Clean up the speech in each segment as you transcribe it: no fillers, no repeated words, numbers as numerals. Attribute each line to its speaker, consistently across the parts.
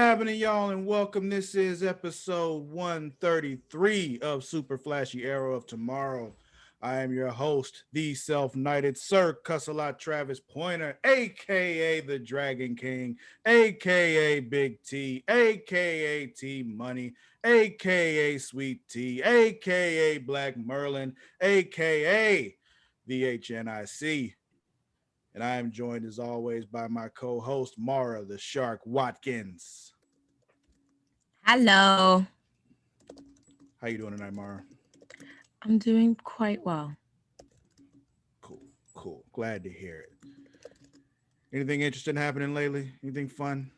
Speaker 1: happening, y'all, and welcome. This is episode 133 of Super Flashy Arrow of Tomorrow. I am your host, the self-knighted Sir Cussalott Travis Pointer, aka the Dragon King, aka Big T, aka T Money, aka Sweet T, aka Black Merlin, aka the HNIC. And I am joined as always by my co-host Mara the Shark Watkins.
Speaker 2: Hello.
Speaker 1: How you doing tonight, Mara?
Speaker 2: I'm doing quite well.
Speaker 1: Cool. Glad to hear it. Anything interesting happening lately? Anything fun?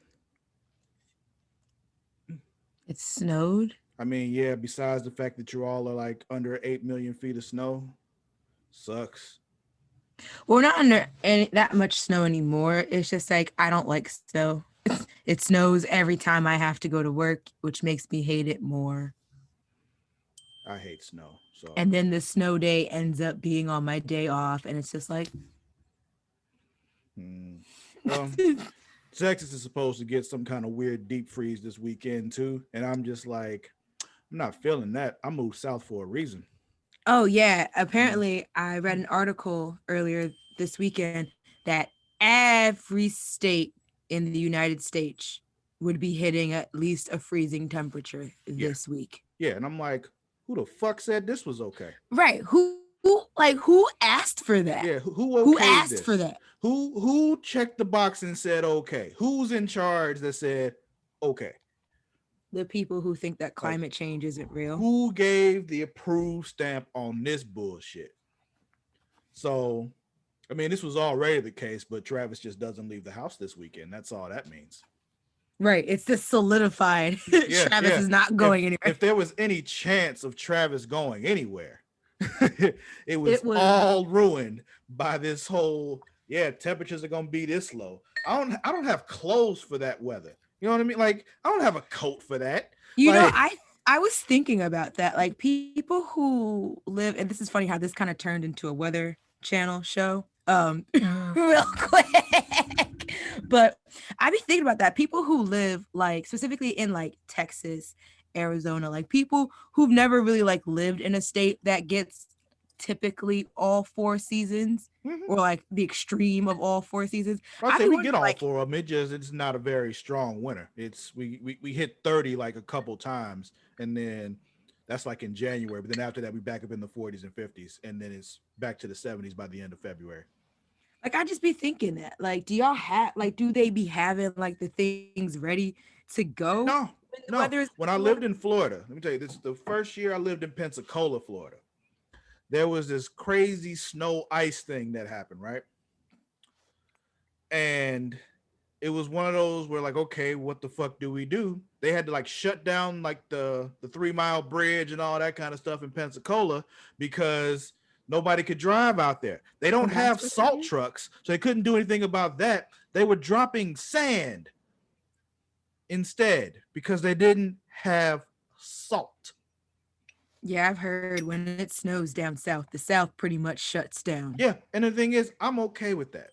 Speaker 2: It snowed.
Speaker 1: I mean, yeah, besides the fact that you all are like under 8 million feet of snow, sucks.
Speaker 2: Well, we're not under that much snow anymore. It's just like I don't like snow. It snows every time I have to go to work, which makes me hate it more.
Speaker 1: I hate snow. So
Speaker 2: And then the snow day ends up being on my day off, and it's just like,
Speaker 1: well, Texas is supposed to get some kind of weird deep freeze this weekend too. And I'm just like, I'm not feeling that. I moved south for a reason.
Speaker 2: oh yeah. Apparently, I read an article earlier this weekend that every state in the United States would be hitting at least a freezing temperature this week.
Speaker 1: Yeah, and I'm like, who the fuck said this was okay?
Speaker 2: Right. Who asked for that?
Speaker 1: Yeah, who
Speaker 2: Who
Speaker 1: okayed
Speaker 2: asked
Speaker 1: this?
Speaker 2: for that?
Speaker 1: Who checked the box and said okay? Who's in charge that said okay?
Speaker 2: The people who think that
Speaker 1: Like,
Speaker 2: climate change isn't real.
Speaker 1: who gave the approved stamp on this bullshit? So, I mean, this was already the case, but Travis just doesn't leave the house this weekend. That's all that means.
Speaker 2: Right. It's just solidified.
Speaker 1: Yeah,
Speaker 2: Travis
Speaker 1: yeah.
Speaker 2: is not going anywhere.
Speaker 1: If there was any chance of Travis going anywhere, it was
Speaker 2: was
Speaker 1: all ruined by this whole, yeah, temperatures are gonna be this low. I don't have clothes for that weather. You know what I mean? Like, I don't have a coat for that.
Speaker 2: You know,
Speaker 1: Like,
Speaker 2: I was thinking about that. Like people who live, and this is funny how this kind of turned into a weather channel show. Real quick. But I be thinking about that. People who live like specifically in like Texas, Arizona, like people who've never really like lived in a state that gets typically all four seasons or like the extreme of all four seasons.
Speaker 1: I say
Speaker 2: be
Speaker 1: we get all
Speaker 2: like,
Speaker 1: four of them. It's not a very strong winter. It's we hit 30 like a couple times, and then that's like in January. But then after that, we back up in the 40s and 50s, and then it's back to the 70s by the end of February.
Speaker 2: like I just be thinking that. Like, do y'all have like do they be having like the things ready to go?
Speaker 1: No,
Speaker 2: When the
Speaker 1: no.
Speaker 2: weather is
Speaker 1: When I lived in Florida, let me tell you, this is the first year I lived in Pensacola, Florida. There was this crazy snow ice thing that happened, right? And it was one of those where like, okay, what the fuck do we do? They had to like shut down like the 3 Mile bridge and all that kind of stuff in Pensacola because nobody could drive out there. They don't have salt trucks, so they couldn't do anything about that. They were dropping sand instead because they didn't have salt.
Speaker 2: Yeah, I've heard when it snows down south, the south pretty much shuts down.
Speaker 1: Yeah, and the thing is, I'm okay with that.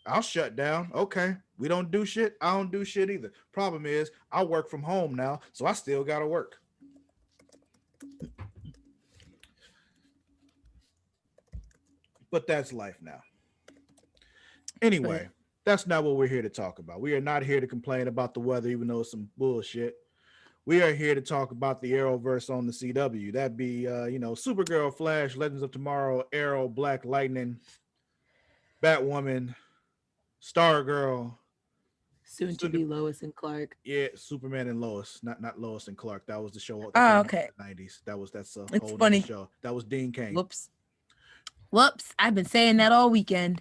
Speaker 1: I'll shut down. Okay. We don't do shit. I don't do shit either. Problem is, I work from home now, so I still got to work. But that's life now. Anyway, that's not what we're here to talk about. We are not here to complain about the weather, even though it's some bullshit. We are here to talk about the Arrowverse on the CW. That'd be, Supergirl, Flash, Legends of Tomorrow, Arrow, Black Lightning, Batwoman, Stargirl,
Speaker 2: Soon to be Lois and Clark.
Speaker 1: Yeah, Superman and Lois, not Lois and Clark. That was the show.
Speaker 2: Oh, okay.
Speaker 1: In the 90s. That's a
Speaker 2: it's
Speaker 1: whole
Speaker 2: funny.
Speaker 1: Show. That was Dean Cain.
Speaker 2: Whoops. I've been saying that all weekend.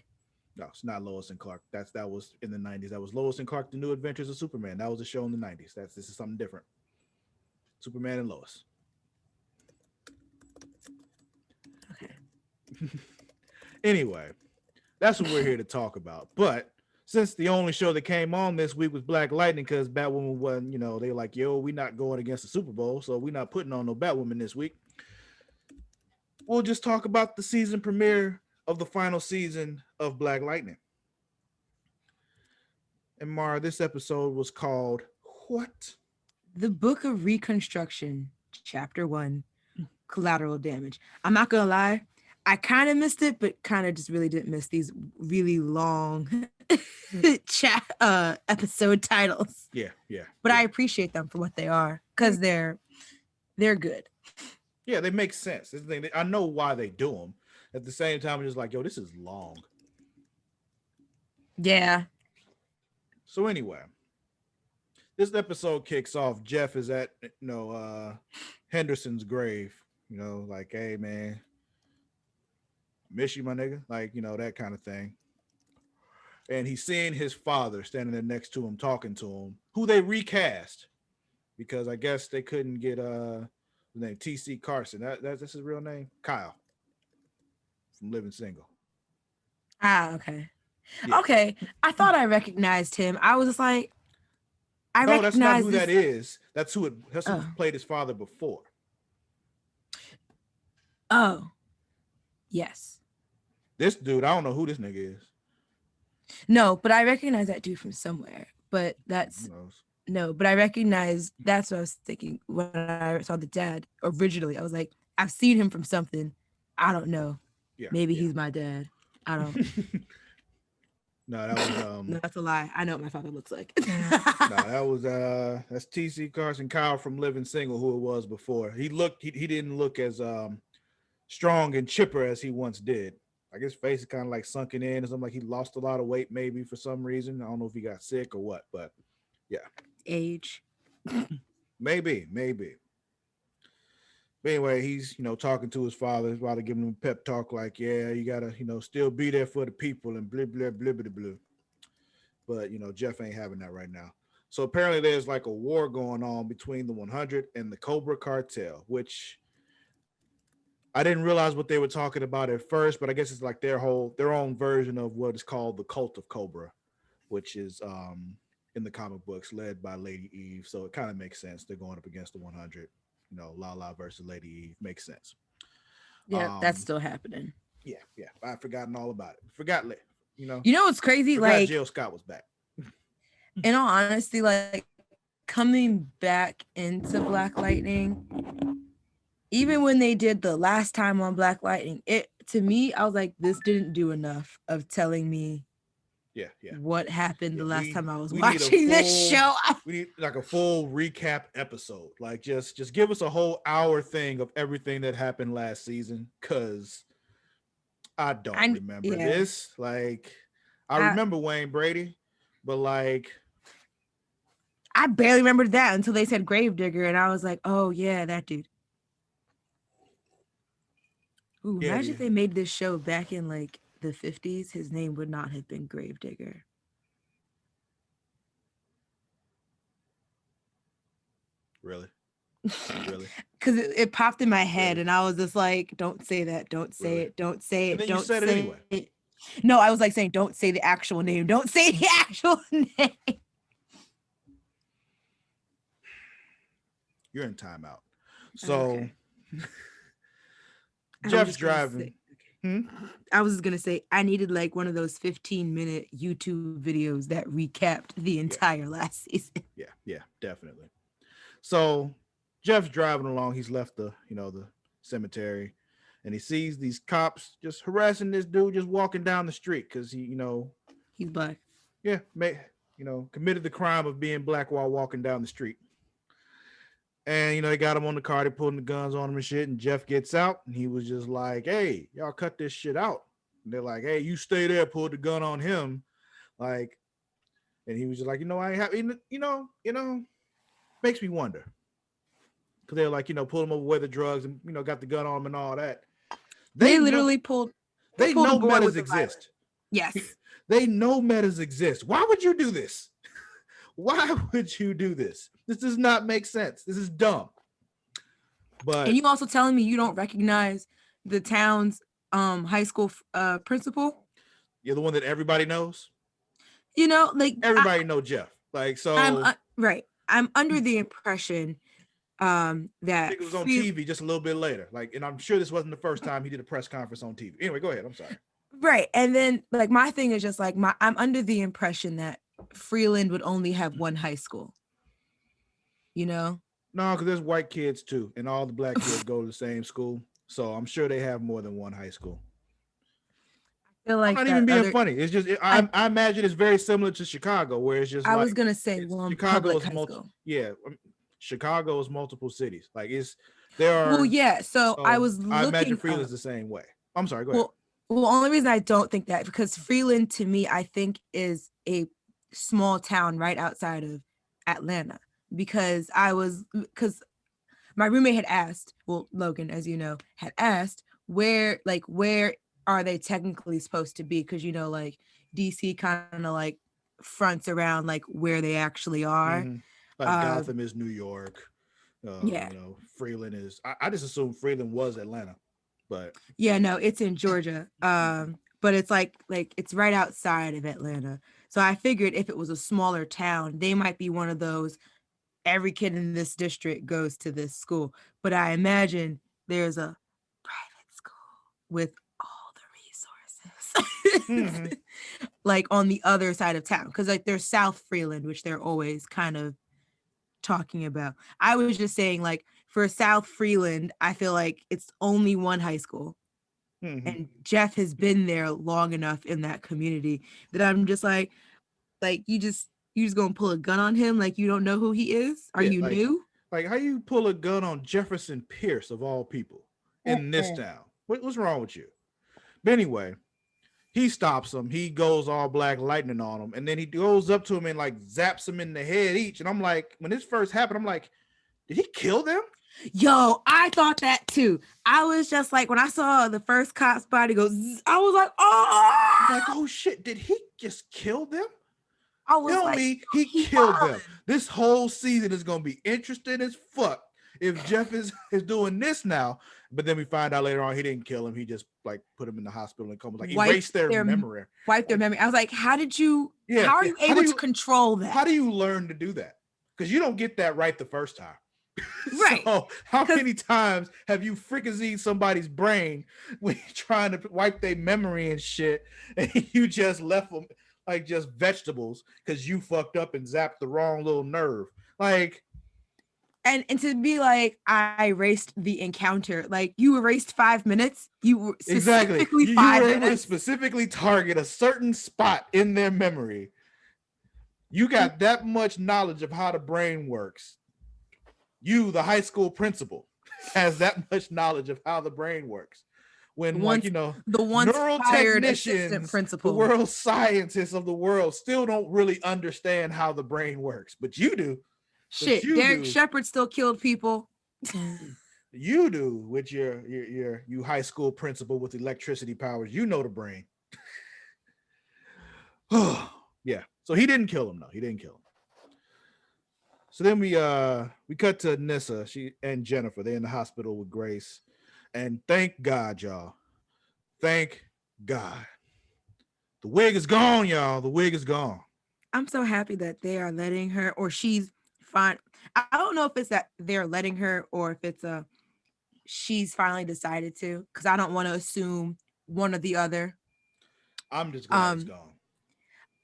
Speaker 1: No, it's not Lois and Clark. That was in the 90s. That was Lois and Clark: The New Adventures of Superman. That was a show in the 90s. This is something different. Superman and Lois.
Speaker 2: Okay.
Speaker 1: Anyway, that's what we're here to talk about. But since the only show that came on this week was Black Lightning, because Batwoman wasn't, they were like, yo, we're not going against the Super Bowl, so we're not putting on no Batwoman this week. We'll just talk about the season premiere of the final season of Black Lightning. And Mara, this episode was called What?
Speaker 2: The Book of Reconstruction, Chapter 1, Collateral Damage. I'm not gonna lie, I kind of missed it, but kind of just really didn't miss these really long episode titles.
Speaker 1: Yeah, yeah.
Speaker 2: But
Speaker 1: yeah.
Speaker 2: I appreciate them for what they are because they're good.
Speaker 1: Yeah, they make sense. This is the thing. I know why they do them. At the same time, I'm just like, yo, this is long.
Speaker 2: Yeah.
Speaker 1: So anyway, this episode kicks off. Jeff is at Henderson's grave. Like, hey man, miss you, my nigga. Like, that kind of thing. And he's seeing his father standing there next to him, talking to him, who they recast because I guess they couldn't get his name T.C. Carson. That's his real name, Kyle from Living Single.
Speaker 2: Okay. Yeah. Okay. I thought I recognized him. I was just like,
Speaker 1: no, that's not who that is. That's who played his father before.
Speaker 2: Oh, yes.
Speaker 1: This dude, I don't know who this nigga is.
Speaker 2: No, but I recognize that dude from somewhere. But that's but I recognize that's what I was thinking when I saw the dad originally. I was like, I've seen him from something. I don't know. Yeah, maybe he's my dad. I don't.
Speaker 1: No, that was
Speaker 2: no, that's a lie. I know what my father looks like.
Speaker 1: No, that was that's T.C. Carson, Kyle from Living Single, who it was before. He didn't look as strong and chipper as he once did. Like his face is kind of like sunken in or something, like he lost a lot of weight maybe for some reason. I don't know if he got sick or what, but yeah.
Speaker 2: Age.
Speaker 1: maybe. But anyway, he's, talking to his father. His father giving him a pep talk like, yeah, you got to, still be there for the people and blah, blah, blah, blah, blah. But, Jeff ain't having that right now. So apparently there's like a war going on between the 100 and the Cobra Cartel, which I didn't realize what they were talking about at first, but I guess it's like their own version of what is called the Cult of Cobra, which is in the comic books led by Lady Eve. So it kind of makes sense. They're going up against the 100. Lala versus Lady Eve makes sense.
Speaker 2: Yeah, that's still happening.
Speaker 1: Yeah. I've forgotten all about it. Forgot,
Speaker 2: You know what's crazy? Like
Speaker 1: Jill Scott was back.
Speaker 2: In all honesty, like coming back into Black Lightning, even when they did the last time on Black Lightning, to me, I was like, this didn't do enough of telling me what happened the last time I was watching this show.
Speaker 1: We need like a full recap episode. Like just give us a whole hour thing of everything that happened last season, because I don't remember this. Like I remember Wayne Brady, but like
Speaker 2: I barely remembered that until they said Gravedigger, and I was like, oh yeah, that dude. Ooh, imagine if they made this show back in like the 50s, his name would not have been Gravedigger.
Speaker 1: Really?
Speaker 2: Because it popped in my head, and I was just like, don't say that. Don't say it. Don't say it. Don't say it anyway. No, I was like saying, don't say the actual name. Don't say the actual name.
Speaker 1: You're in timeout. So Jeff's driving.
Speaker 2: I was just gonna say I needed like one of those 15-minute YouTube videos that recapped the entire last season.
Speaker 1: Yeah, definitely. So Jeff's driving along. He's left the cemetery, and he sees these cops just harassing this dude just walking down the street because
Speaker 2: he's black.
Speaker 1: Yeah, committed the crime of being black while walking down the street. And, they got him on the car, they pulling the guns on him and shit. And Jeff gets out and he was just like, hey, y'all cut this shit out. And they're like, hey, you stay there, pulled the gun on him. Like, and he was just like, I ain't have, makes me wonder. Cause they're like, pull him over with the drugs and, got the gun on him and all that.
Speaker 2: They literally pulled.
Speaker 1: They know metas exist.
Speaker 2: Yes.
Speaker 1: They know metas exist. Why would you do this? Why would you do this? This does not make sense. This is dumb. But
Speaker 2: and you also telling me you don't recognize the town's high school principal?
Speaker 1: You're the one that everybody knows.
Speaker 2: Like
Speaker 1: everybody know Jeff. Like so.
Speaker 2: Right. I'm under the impression that
Speaker 1: it was on TV just a little bit later. Like, and I'm sure this wasn't the first time he did a press conference on TV. Anyway, go ahead. I'm sorry.
Speaker 2: Right, and then like my thing is just like I'm under the impression that Freeland would only have one high school. you know?
Speaker 1: No, because there's white kids too, and all the black kids go to the same school. So I'm sure they have more than one high school.
Speaker 2: I feel
Speaker 1: I'm
Speaker 2: like
Speaker 1: not even
Speaker 2: that
Speaker 1: being
Speaker 2: other
Speaker 1: funny. It's just I imagine it's very similar to Chicago, where it's just
Speaker 2: I was
Speaker 1: like
Speaker 2: gonna say
Speaker 1: it's
Speaker 2: one
Speaker 1: Chicago
Speaker 2: public
Speaker 1: is
Speaker 2: high school.
Speaker 1: yeah, Chicago is multiple cities. Like there
Speaker 2: Well,
Speaker 1: are
Speaker 2: yeah. So I
Speaker 1: so
Speaker 2: was
Speaker 1: I imagine
Speaker 2: looking
Speaker 1: Freeland's
Speaker 2: up.
Speaker 1: the same way. I'm sorry, go ahead.
Speaker 2: Well, only reason I don't think that because Freeland to me, I think is a small town right outside of Atlanta. Because my roommate had asked, well, Logan, as you know, had asked where are they technically supposed to be? Because like DC kind of like fronts around like where they actually are.
Speaker 1: Hmm. Like
Speaker 2: Uh,
Speaker 1: Gotham is New York.
Speaker 2: yeah,
Speaker 1: Freeland is. I just assumed Freeland was Atlanta, but
Speaker 2: yeah, no, it's in Georgia. But it's like it's right outside of Atlanta. So I figured if it was a smaller town, they might be one of those every kid in this district goes to this school. But I imagine there's a private school with all the
Speaker 1: hmm.
Speaker 2: resources like on the other side of town. Because like there's South Freeland, which they're always kind of talking about. I was just saying, like, for South Freeland, I feel like it's only one high school.
Speaker 1: Hmm.
Speaker 2: And Jeff has been there long enough in that community that I'm just like you just gonna pull a gun on him like you don't know who he is? Are
Speaker 1: Yeah,
Speaker 2: you new?
Speaker 1: like how you pull a gun on Jefferson Pierce of all people in this
Speaker 2: Mm-mm.
Speaker 1: town? What's wrong with you? But anyway, he stops him. He goes all black lightning on him, and then he goes up to him and like zaps him in the head each. And I'm like, when this first happened, I'm like, did he kill them?
Speaker 2: Yo, I thought that too. I was just like, when I saw the first cop's body go, I was like,
Speaker 1: I'm like,
Speaker 2: oh,
Speaker 1: oh shit, did he just kill them?
Speaker 2: I was
Speaker 1: Tell
Speaker 2: like,
Speaker 1: me he
Speaker 2: he
Speaker 1: killed them.
Speaker 2: won.
Speaker 1: This whole season is gonna be interesting as fuck if Jeff is doing this now. But then we find out later on he didn't kill him. He just like put him in the hospital and come like
Speaker 2: Wiped
Speaker 1: erase their
Speaker 2: their
Speaker 1: memory.
Speaker 2: wiped their
Speaker 1: Like,
Speaker 2: memory. I was like,
Speaker 1: yeah,
Speaker 2: how are
Speaker 1: yeah.
Speaker 2: you able to control that?
Speaker 1: How do you learn to do that? Because you don't get that right the first time.
Speaker 2: Right.
Speaker 1: So how
Speaker 2: 'Cause
Speaker 1: many times have you fricasseed somebody's brain when you're trying to wipe their memory and shit, and you just left them like just vegetables because you fucked up and zapped the wrong little nerve? Like
Speaker 2: and to be like, I erased the encounter. Like you erased 5 minutes. You were
Speaker 1: exactly,
Speaker 2: specifically
Speaker 1: you were
Speaker 2: five
Speaker 1: able to
Speaker 2: minutes.
Speaker 1: specifically target a certain spot in their memory. You got that much knowledge of how the brain works. You, the high school principal, has that much knowledge of how the brain works. When, like,
Speaker 2: Once the once
Speaker 1: neural
Speaker 2: fired assistant
Speaker 1: technicians, the
Speaker 2: principal.
Speaker 1: world scientists of the world still don't really understand how the brain works, but you do. But
Speaker 2: Shit,
Speaker 1: you
Speaker 2: Derek
Speaker 1: do.
Speaker 2: Shepard still killed people.
Speaker 1: You do with your you high school principal with electricity powers. You know the brain. Yeah. So he didn't kill him. No, he didn't kill him. So then we cut to Nissa, she and Jennifer. They're in the hospital with Grace. And thank God, y'all. Thank God. The wig is gone, y'all. The wig is gone.
Speaker 2: I'm so happy that they are letting her, or she's fine. I don't know if it's that they're letting her or if it's she's finally decided to, because I don't want to assume one or the other.
Speaker 1: I'm just glad it's
Speaker 2: Um,
Speaker 1: gone.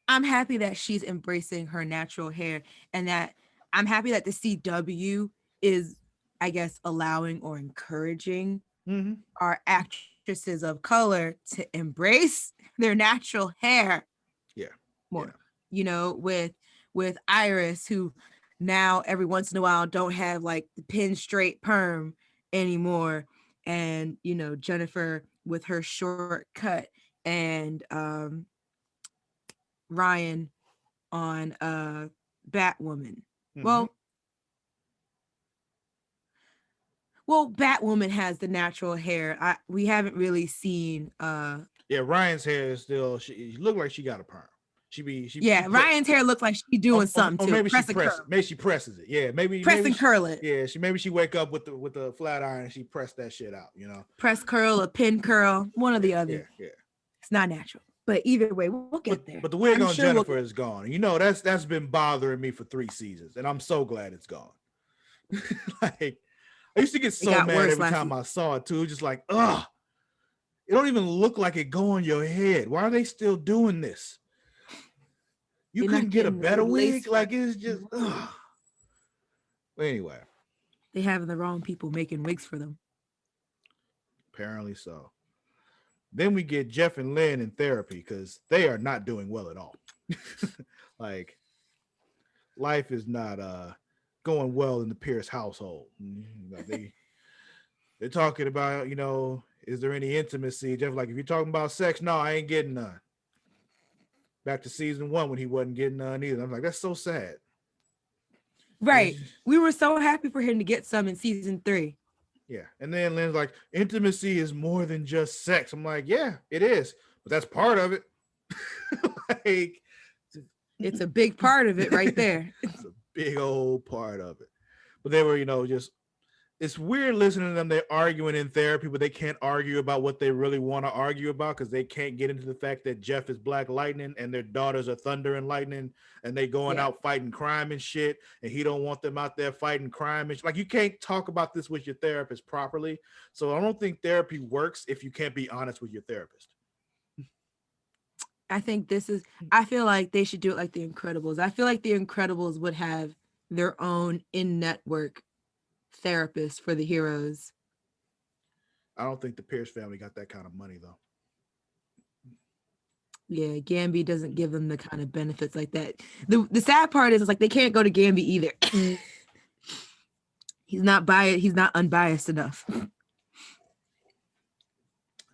Speaker 2: I'm happy that she's embracing her natural hair, and that I'm happy that the CW is, I guess, allowing or encouraging
Speaker 1: Mm-hmm.
Speaker 2: our actresses of color to embrace their natural hair
Speaker 1: Yeah.
Speaker 2: more.
Speaker 1: Yeah.
Speaker 2: With Iris, who now every once in a while don't have like the pin straight perm anymore, and Jennifer with her short cut, and Ryan on Batwoman.
Speaker 1: Mm-hmm.
Speaker 2: Well, Batwoman has the natural hair. We haven't really seen
Speaker 1: Yeah, Ryan's hair is still she looked like she got a perm. She
Speaker 2: yeah, Ryan's hair looks like she's doing something
Speaker 1: or
Speaker 2: too.
Speaker 1: maybe she
Speaker 2: Press and
Speaker 1: presses
Speaker 2: curl.
Speaker 1: maybe she presses it. Yeah,
Speaker 2: Press and curl it.
Speaker 1: yeah, she wake up with the flat iron and she pressed that shit out,
Speaker 2: Press curl, a pin curl, one or
Speaker 1: Yeah,
Speaker 2: the
Speaker 1: yeah,
Speaker 2: other.
Speaker 1: yeah.
Speaker 2: It's not natural. But either way, we'll get there.
Speaker 1: But the wig
Speaker 2: I'm
Speaker 1: on
Speaker 2: sure
Speaker 1: Jennifer is gone. That's been bothering me for 3 seasons, and I'm so glad it's gone. Like I used to get
Speaker 2: it
Speaker 1: so
Speaker 2: got
Speaker 1: mad
Speaker 2: worse
Speaker 1: every
Speaker 2: last
Speaker 1: time
Speaker 2: week.
Speaker 1: I saw it too. Just like, ugh, it don't even look like it go on your head. Why are they still doing this? You
Speaker 2: They're
Speaker 1: couldn't
Speaker 2: not
Speaker 1: get a
Speaker 2: getting the
Speaker 1: better
Speaker 2: good
Speaker 1: wig?
Speaker 2: lace
Speaker 1: Like
Speaker 2: front.
Speaker 1: it's just
Speaker 2: No.
Speaker 1: But anyway,
Speaker 2: They having the wrong people making wigs for them.
Speaker 1: apparently so. Then we get Jeff and Lynn in therapy because they are not doing well at all. Like, life is not going well in the Pierce household. They're talking about, is there any intimacy? Jeff, like, if you're talking about sex, no, I ain't getting none. Back to season 1 when he wasn't getting none either. I'm like, that's so sad.
Speaker 2: Right. We were so happy for him to get some in season 3.
Speaker 1: Yeah. And then Lynn's like, intimacy is more than just sex. I'm like, yeah, it is. But that's part of it. Like,
Speaker 2: it's a big part of it right there.
Speaker 1: It's a big old part of it. But they were, just, it's weird listening to them. They're arguing in therapy, but they can't argue about what they really want to argue about because they can't get into the fact that Jeff is Black Lightning and their daughters are Thunder and Lightning, and they going out fighting crime and shit, and he don't want them out there fighting crime and shit. Like, you can't talk about this with your therapist properly. So I don't think therapy works if you can't be honest with your therapist.
Speaker 2: I think I feel like they should do it like The Incredibles. I feel like The Incredibles would have their own in-network therapist for the heroes.
Speaker 1: I don't think the Pierce family got that kind of money though.
Speaker 2: Yeah, Gamby doesn't give them the kind of benefits like that. The sad part is like they can't go to Gamby either. He's not biased. He's not unbiased enough.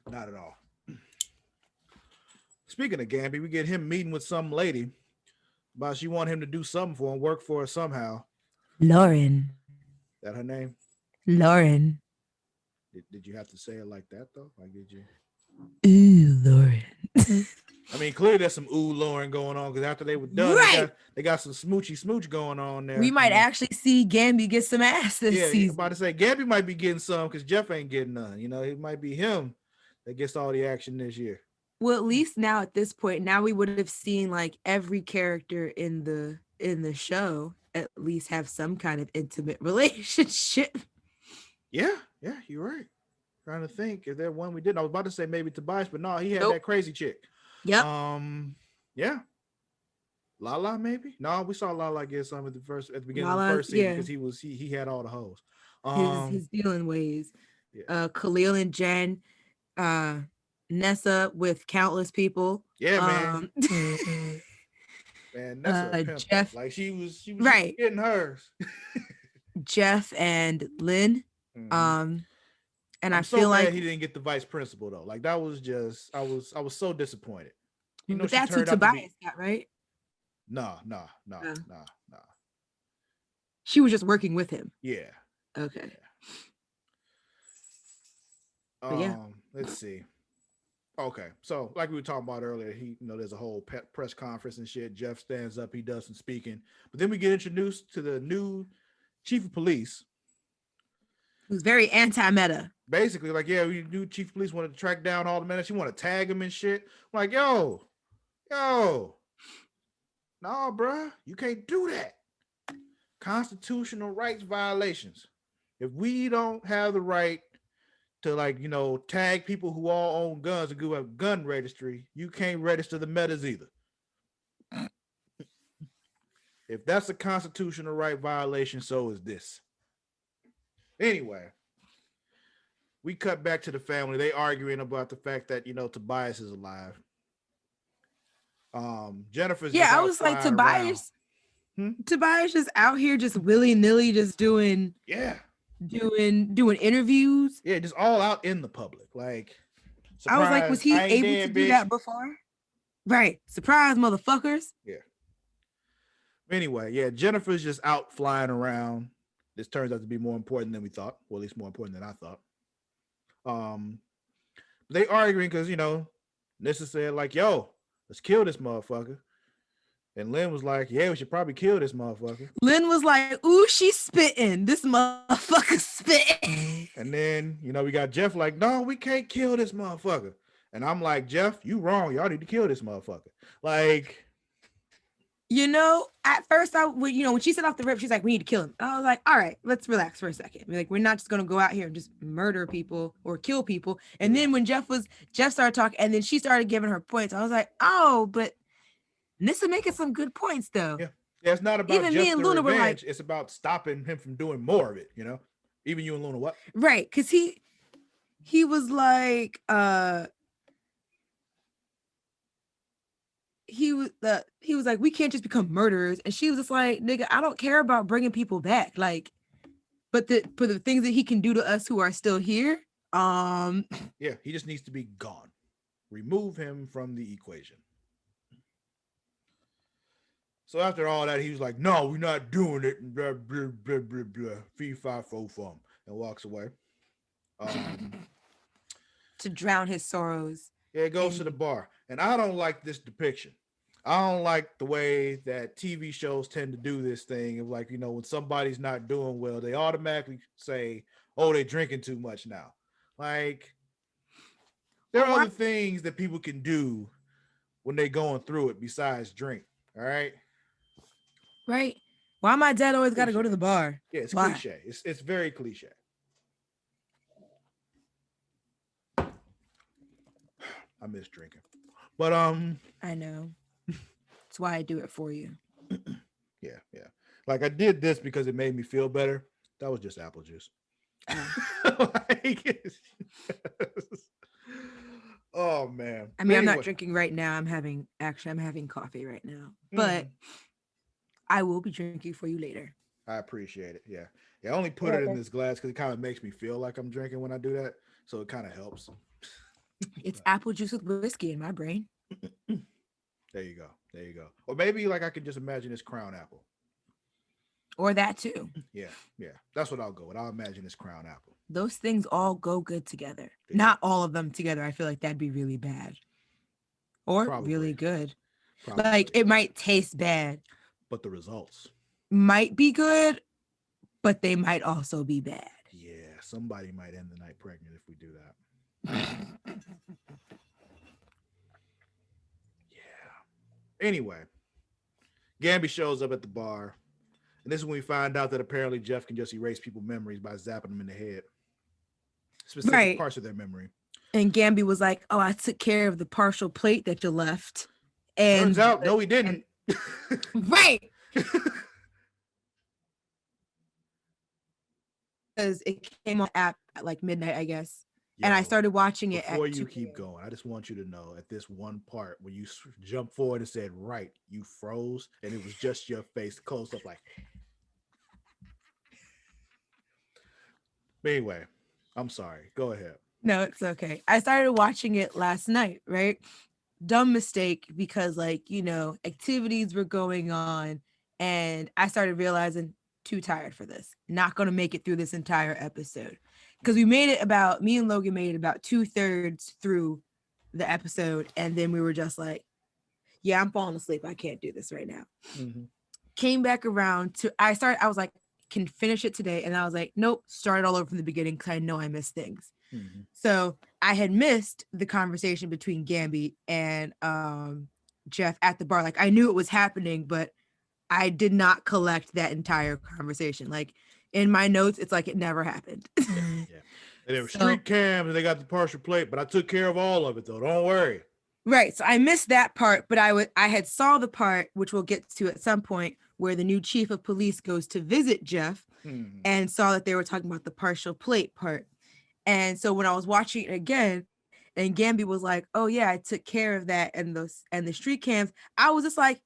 Speaker 1: Not at all. Speaking of Gamby, we get him meeting with some lady about she want him to do something for him, work for her somehow.
Speaker 2: Lauren.
Speaker 1: That her name?
Speaker 2: Lauren.
Speaker 1: Did you have to say it like that though? Like, did you?
Speaker 2: Ooh, Lauren.
Speaker 1: I mean, clearly there's some ooh Lauren going on because after they were done,
Speaker 2: right.
Speaker 1: they got some smoochy smooch going on there.
Speaker 2: We might actually see Gamby get some ass this season.
Speaker 1: I'm about to say Gamby might be getting some because Jeff ain't getting none. It might be him that gets all the action this year.
Speaker 2: Well, at least now at this point, now we would have seen like every character in the show at least have some kind of intimate relationship.
Speaker 1: Yeah, you're right. Trying to think if there one we didn't. I was about to say maybe Tobias, but no, he had that crazy chick.
Speaker 2: Yep.
Speaker 1: Yeah. Lala, maybe? No, we saw Lala get some at the beginning of the first season because he had all the hoes.
Speaker 2: His dealing ways.
Speaker 1: Yeah.
Speaker 2: Khalil and Jen, Nessa with countless people.
Speaker 1: Yeah, man. Man, Nessa
Speaker 2: Jeff,
Speaker 1: like she was
Speaker 2: right
Speaker 1: getting hers.
Speaker 2: Jeff and Lynn. Mm-hmm. And I
Speaker 1: so
Speaker 2: feel like
Speaker 1: he didn't get the vice principal though. Like that was just I was so disappointed.
Speaker 2: But that's who Tobias got, right?
Speaker 1: No.
Speaker 2: She was just working with him.
Speaker 1: Yeah.
Speaker 2: Okay.
Speaker 1: Yeah. Let's see. Okay, so like we were talking about earlier, there's a whole press conference and shit. Jeff stands up, he does some speaking, but then we get introduced to the new chief of police,
Speaker 2: who's very anti-meta.
Speaker 1: Basically, like, yeah, we new chief of police wanted to track down all the men. She want to tag him and shit. I'm like, yo, nah, bruh, you can't do that. Constitutional rights violations. If we don't have the right to tag people who all own guns and go have gun registry, you can't register the metas either. If that's a constitutional right violation, so is this. Anyway, we cut back to the family. They arguing about the fact that Tobias is alive. Jennifer's
Speaker 2: I was like, Tobias is out here just willy-nilly just doing doing interviews.
Speaker 1: Yeah, just all out in the public. Like,
Speaker 2: I was like, was he able to do that before? Right. Surprise, motherfuckers.
Speaker 1: Yeah. Anyway, yeah, Jennifer's just out flying around. This turns out to be more important than we thought. Well, at least more important than I thought. They arguing because, Nissa said, like, yo, let's kill this motherfucker. And Lynn was like, yeah, we should probably kill this motherfucker.
Speaker 2: Lynn was like, ooh, she's spitting. This motherfucker spitting.
Speaker 1: And then, we got Jeff like, no, we can't kill this motherfucker. And I'm like, Jeff, you wrong. Y'all need to kill this motherfucker. Like,
Speaker 2: at first, when she set off the rip, she's like, we need to kill him. I was like, all right, let's relax for a second. We're not just going to go out here and just murder people or kill people. And then when Jeff started talking and then she started giving her points, I was like, oh, but Nissa making some good points though.
Speaker 1: Yeah, it's not about
Speaker 2: Even me
Speaker 1: just
Speaker 2: and
Speaker 1: the
Speaker 2: Luna were like,
Speaker 1: revenge. It's about stopping him from doing more of it. Even you and Luna, what?
Speaker 2: right, because he was like, he was like, we can't just become murderers, and she was just like, nigga, I don't care about bringing people back, like, but the things that he can do to us who are still here,
Speaker 1: Yeah, he just needs to be gone. Remove him from the equation. So after all that, he was like, "No, we're not doing it." And blah blah blah blah blah. Fee fi fo fum, and walks away.
Speaker 2: to drown his sorrows.
Speaker 1: Yeah, it goes to the bar, and I don't like this depiction. I don't like the way that TV shows tend to do this thing of like, when somebody's not doing well, they automatically say, "Oh, they're drinking too much now." Like, there are other things that people can do when they're going through it besides drink. All right.
Speaker 2: Right? Why my dad always got to go to the bar?
Speaker 1: Yeah, it's
Speaker 2: Why?
Speaker 1: cliche. It's very cliche. I miss drinking, but
Speaker 2: I know. That's why I do it for you.
Speaker 1: yeah. Like I did this because it made me feel better. That was just apple juice. Like, oh man.
Speaker 2: I mean, I'm not drinking right now. I'm having coffee right now, but I will be drinking for you later.
Speaker 1: I appreciate it. Yeah. I only put it in this glass because it kind of makes me feel like I'm drinking when I do that, so it kind of helps.
Speaker 2: It's apple juice with whiskey in my brain.
Speaker 1: There you go. Or maybe like I could just imagine this crown apple.
Speaker 2: Or that too.
Speaker 1: Yeah. That's what I'll go with. I'll imagine this crown apple.
Speaker 2: Those things all go good together. Not all of them together. I feel like that'd be really bad. Or really good. Probably. Like it might taste bad.
Speaker 1: But the results
Speaker 2: might be good, but they might also be bad.
Speaker 1: Yeah, somebody might end the night pregnant if we do that. Yeah. Anyway, Gambi shows up at the bar. And this is when we find out that apparently Jeff can just erase people's memories by zapping them in the head. Specific parts of their memory.
Speaker 2: And Gambi was like, "Oh, I took care of the partial plate that you left." And
Speaker 1: turns out, no, he didn't.
Speaker 2: Right. Because it came on app at like midnight, I guess. Yo, and I started watching it.
Speaker 1: Before you keep going, I just want you to know at this one part when you jumped forward and said, "Right," you froze, and it was just your face close up like. But anyway, I'm sorry. Go ahead.
Speaker 2: No, it's okay. I started watching it last night, right? Dumb mistake because activities were going on and I started realizing too tired for this. Not going to make it through this entire episode. Because me and Logan made it about 2/3 through the episode. And then we were just like, yeah, I'm falling asleep. I can't do this right now. Mm-hmm. Came back around I was like, can finish it today. And I was like, nope, start it all over from the beginning because I know I missed things. Mm-hmm. So I had missed the conversation between Gambi and Jeff at the bar. Like I knew it was happening, but I did not collect that entire conversation. Like in my notes, it's like it never happened.
Speaker 1: Yeah. And there were street cams and they got the partial plate, but I took care of all of it though. Don't worry.
Speaker 2: Right. So I missed that part, but I had saw the part, which we'll get to at some point, where the new chief of police goes to visit Jeff and saw that they were talking about the partial plate part. And so when I was watching it again, and Gambi was like, "Oh yeah, I took care of that," and the street cams, I was just like,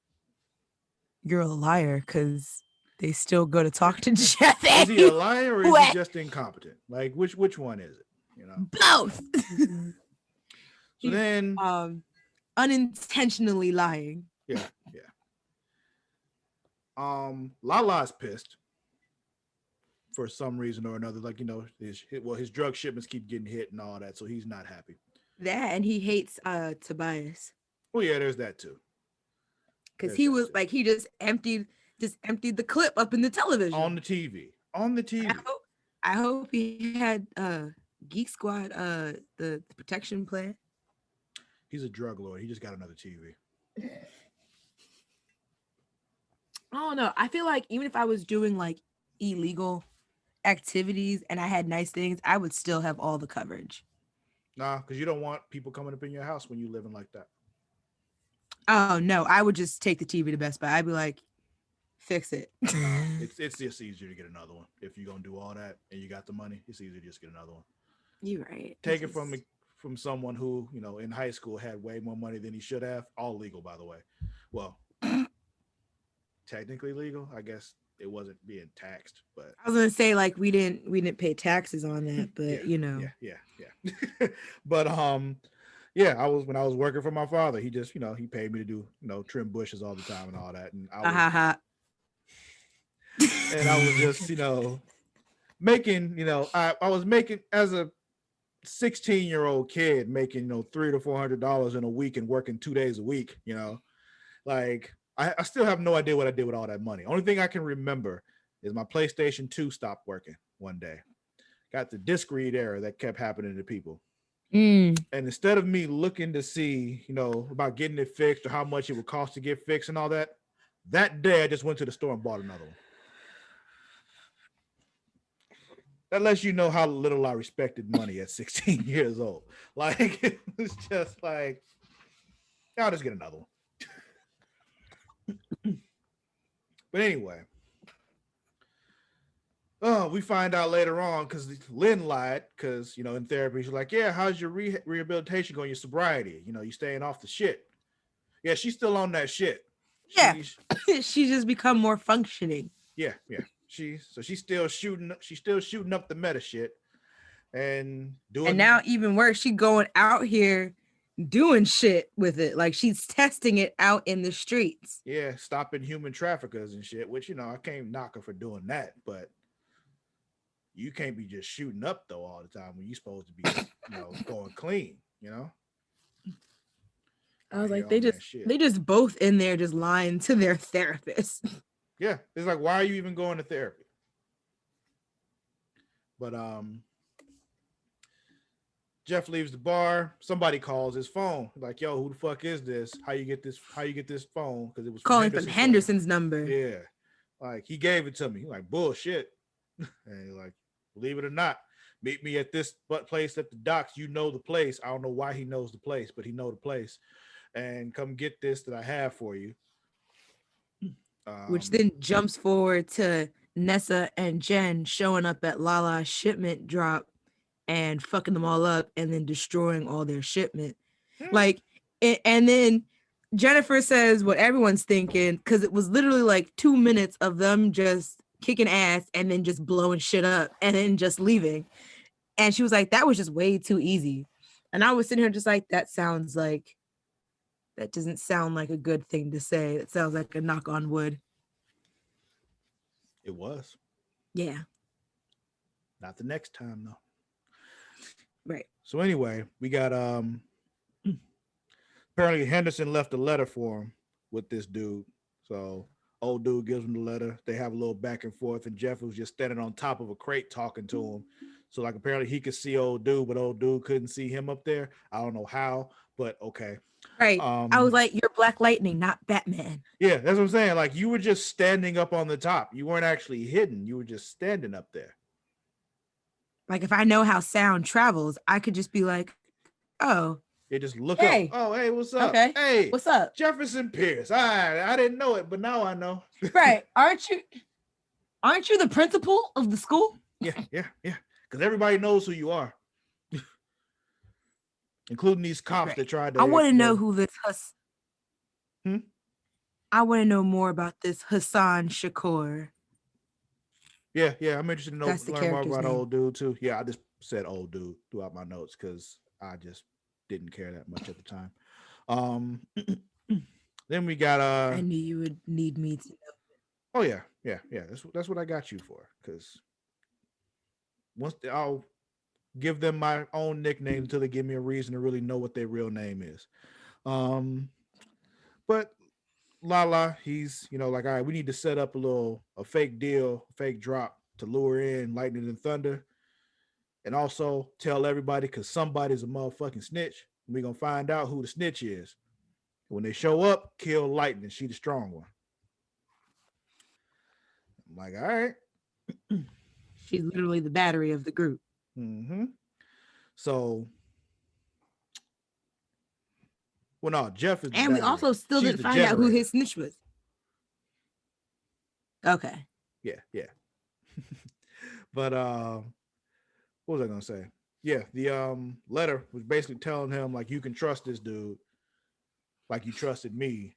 Speaker 2: "You're a liar," because they still go to talk to Jeff.
Speaker 1: Is he a liar or is he just incompetent? Like which one is it?
Speaker 2: Both.
Speaker 1: So then,
Speaker 2: unintentionally lying.
Speaker 1: Yeah. Lala's pissed for some reason or another. Like his drug shipments keep getting hit and all that, so he's not happy.
Speaker 2: That and he hates Tobias.
Speaker 1: Oh yeah, there's that too.
Speaker 2: Because he was like he just emptied the clip up in the television
Speaker 1: on the TV.
Speaker 2: I hope he had Geek Squad the protection plan.
Speaker 1: He's a drug lord. He just got another TV.
Speaker 2: I don't know. I feel like even if I was doing like illegal activities and I had nice things, I would still have all the coverage.
Speaker 1: Nah, because you don't want people coming up in your house when you living like that.
Speaker 2: Oh no, I would just take the TV to Best Buy. I'd be like, fix it.
Speaker 1: It's just easier to get another one if you're gonna do all that and you got the money. It's easier to just get another one.
Speaker 2: You're right.
Speaker 1: Take it from someone who in high school had way more money than he should have. All legal, by the way. Well, technically legal. I guess it wasn't being taxed, but
Speaker 2: I was gonna say like we didn't pay taxes on that, but
Speaker 1: yeah. But yeah, when I was working for my father, he just he paid me to do trim bushes all the time and all that, and I was just making I was making as a 16-year-old kid making $300 to $400 in a week and working 2 days a week. Like I still have no idea what I did with all that money. Only thing I can remember is my PlayStation 2 stopped working one day. Got the disc read error that kept happening to people. And instead of me looking to see, about getting it fixed or how much it would cost to get fixed and all that day I just went to the store and bought another one. That lets you know how little I respected money at 16 years old. Like, it was just like, I'll just get another one. But anyway, we find out later on because Lynn lied because, in therapy, she's like, yeah, how's your rehabilitation going, your sobriety? You staying off the shit. Yeah, she's still on that shit.
Speaker 2: Yeah, she's just become more functioning.
Speaker 1: Yeah. She's still shooting up the meta shit and doing.
Speaker 2: And now even worse, she going out here doing shit with it. Like she's testing it out in the streets.
Speaker 1: Yeah, stopping human traffickers and shit, which I can't knock her for doing that, but you can't be just shooting up though all the time when you're supposed to be going clean,
Speaker 2: I was like, they just both in there just lying to their therapist.
Speaker 1: Yeah, it's like, why are you even going to therapy? But Jeff leaves the bar. Somebody calls his phone. Like, yo, who the fuck is this? How you get this phone? Because it was
Speaker 2: calling from Henderson's number.
Speaker 1: Yeah, like he gave it to me. He's like, bullshit. And he's like, believe it or not, meet me at this place at the docks. You know the place. I don't know why he knows the place, but he know the place. And come get this that I have for you.
Speaker 2: Which then jumps forward to Nessa and Jen showing up at Lala's shipment drop and fucking them all up and then destroying all their shipment. Like, and then Jennifer says what everyone's thinking, because it was literally like 2 minutes of them just kicking ass and then just blowing shit up and then just leaving. And she was like, that was just way too easy. And I was sitting here just like, that doesn't sound like a good thing to say. It sounds like a knock on wood.
Speaker 1: It was.
Speaker 2: Yeah.
Speaker 1: Not the next time, though.
Speaker 2: Right.
Speaker 1: So anyway, we got apparently Henderson left a letter for him with this dude. So old dude gives him the letter. They have a little back and forth, and Jeff was just standing on top of a crate talking to him. So like apparently he could see old dude, but old dude couldn't see him up there. I don't know how, but okay.
Speaker 2: Right. I was like, you're Black Lightning, not Batman.
Speaker 1: Yeah, that's what I'm saying. Like you were just standing up on the top. You weren't actually hidden. You were just standing up there.
Speaker 2: Like if I know how sound travels, I could just be like, oh.
Speaker 1: You just look up. Oh, hey, what's up?
Speaker 2: Okay.
Speaker 1: Hey,
Speaker 2: what's up?
Speaker 1: Jefferson Pierce. I didn't know it, but now I know.
Speaker 2: Right. Aren't you the principal of the school?
Speaker 1: Yeah. Because everybody knows who you are. Including these cops that tried to.
Speaker 2: I want to know who this I want to know more about this Hassan Shakur.
Speaker 1: Yeah, I'm interested to learn more about old dude too. Yeah, I just said old dude throughout my notes because I just didn't care that much at the time. Then we got
Speaker 2: I knew you would need me to know.
Speaker 1: Oh yeah. That's what I got you for. Because I'll give them my own nickname until they give me a reason to really know what their real name is. But Lala, he's like, all right, we need to set up a fake deal, fake drop to lure in lightning and thunder, and also tell everybody because somebody's a motherfucking snitch. And we're gonna find out who the snitch is. When they show up, kill lightning. She the strong one. I'm like, all right.
Speaker 2: She's literally the battery of the group.
Speaker 1: Mm-hmm. So, well, no, Jeff is.
Speaker 2: And we also still didn't find out who his snitch was. Okay.
Speaker 1: Yeah. But what was I gonna say? Yeah, the letter was basically telling him like you can trust this dude, like you trusted me,